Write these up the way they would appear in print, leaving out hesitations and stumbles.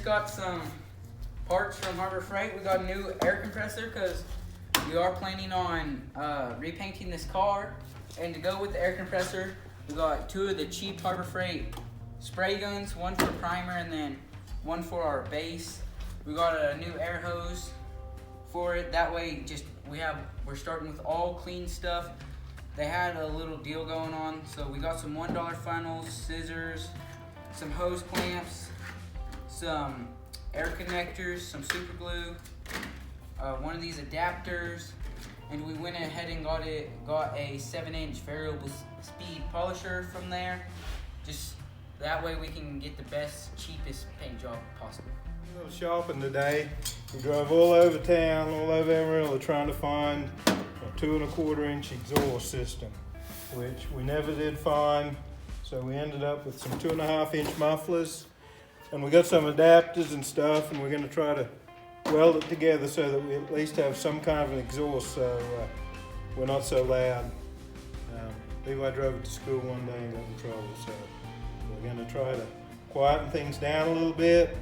got some parts from Harbor Freight. We got a new air compressor because we are planning on repainting this car. And to go with the air compressor, we got 2 of the cheap Harbor Freight spray guns, 1 for primer and then 1 for our base. We got a new air hose for it. That way, we're starting with all clean stuff. They had a little deal going on, so we got some $1 funnels, scissors, some hose clamps, some air connectors, some super glue, one of these adapters, and we went ahead and got a 7-inch variable speed polisher from there. Just that way we can get the best, cheapest paint job possible. A little shopping today. We drove all over town, all over Amarillo, trying to find a 2 1/4 inch exhaust system, which we never did find. So we ended up with some 2 1/2 inch mufflers, and we got some adapters and stuff, and we're going to try to weld it together so that we at least have some kind of an exhaust, so we're not so loud. Levi drove it to school one day and got in trouble, so we're going to try to quieten things down a little bit,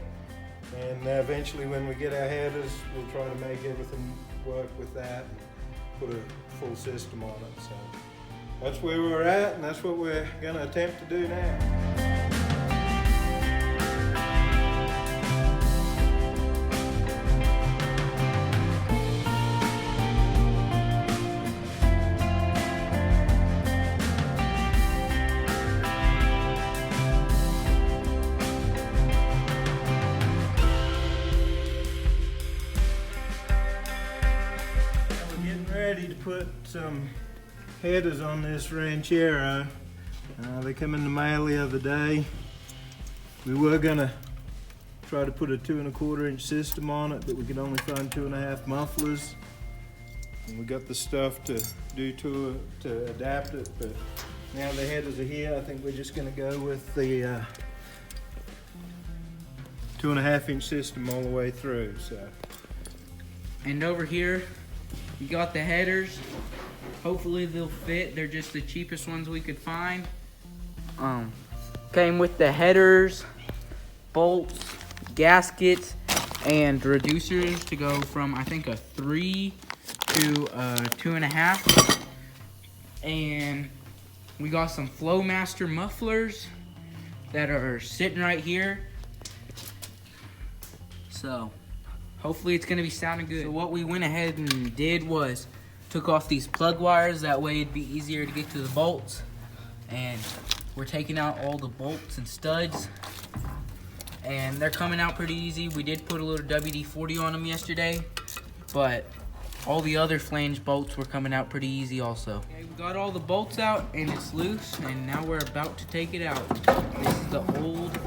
and eventually when we get our headers, we'll try to make everything work with that and put a full system on it. So that's where we're at, and that's what we're going to attempt to do now. Ready to put some headers on this Ranchero. They come in the mail the other day. We were gonna try to put a 2 1/4 inch system on it, but we could only find 2 1/2 mufflers. And we got the stuff to do to adapt it, but now the headers are here. I think we're just gonna go with the 2 1/2 inch system all the way through. So. And over here, you got the headers. Hopefully they'll fit. They're just the cheapest ones we could find. Came with the headers, bolts, gaskets, and reducers to go from, I think, a 3 to a 2 1/2. And we got some Flowmaster mufflers that are sitting right here. So hopefully it's gonna be sounding good. So what we went ahead and did was took off these plug wires. That way it'd be easier to get to the bolts. And we're taking out all the bolts and studs. And they're coming out pretty easy. We did put a little WD-40 on them yesterday, but all the other flange bolts were coming out pretty easy also. Okay, we got all the bolts out and it's loose, and now we're about to take it out. This is the old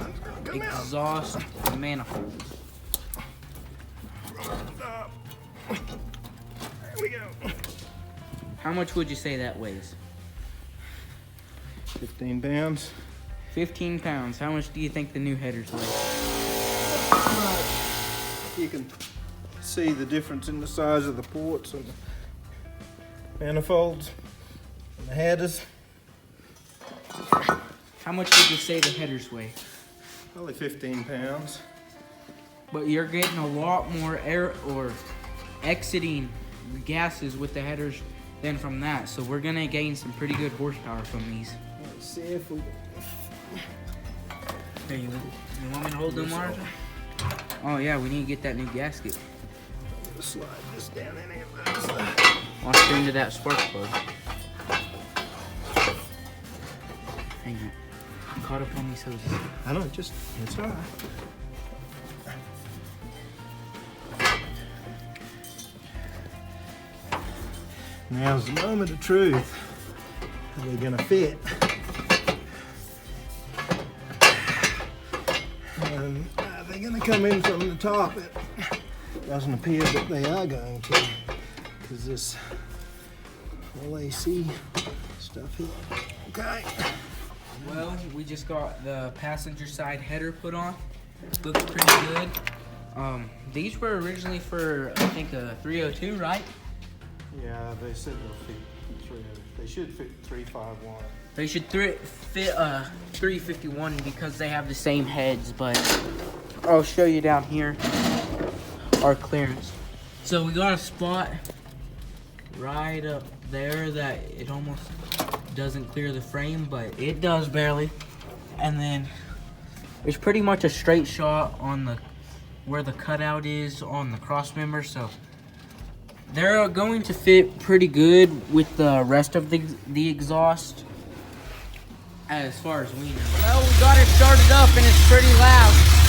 exhaust manifold. There we go. How much would you say that weighs? 15 pounds. 15 pounds. How much do you think the new headers weigh? You can see the difference in the size of the ports and the manifolds and the headers. How much would you say the headers weigh? Probably 15 pounds. But you're getting a lot more air or exiting gases with the headers than from that. So we're gonna gain some pretty good horsepower from these. Let's see if we Here, you want me to hold them, Martha? Oh yeah, we need to get that new gasket. I'm gonna slide this down in here. I'll spin into that spark plug. Hang on. I'm caught up on these hoses. I don't it's all right. Now's the moment of truth. Are they gonna fit? And are they gonna come in from the top? It doesn't appear that they are going to, because this whole AC stuff here. Okay. Well, we just got the passenger side header put on. Looks pretty good. These were originally for, I think, a 302, right? Yeah, they said they'll fit 3. They should fit 351. They should fit a 351 because they have the same heads, but I'll show you down here our clearance. So we got a spot right up there that it almost doesn't clear the frame, but it does barely. And then it's pretty much a straight shot on the where the cutout is on the cross member, so they're going to fit pretty good with the rest of the exhaust as far as we know. Well, we got it started up and it's pretty loud.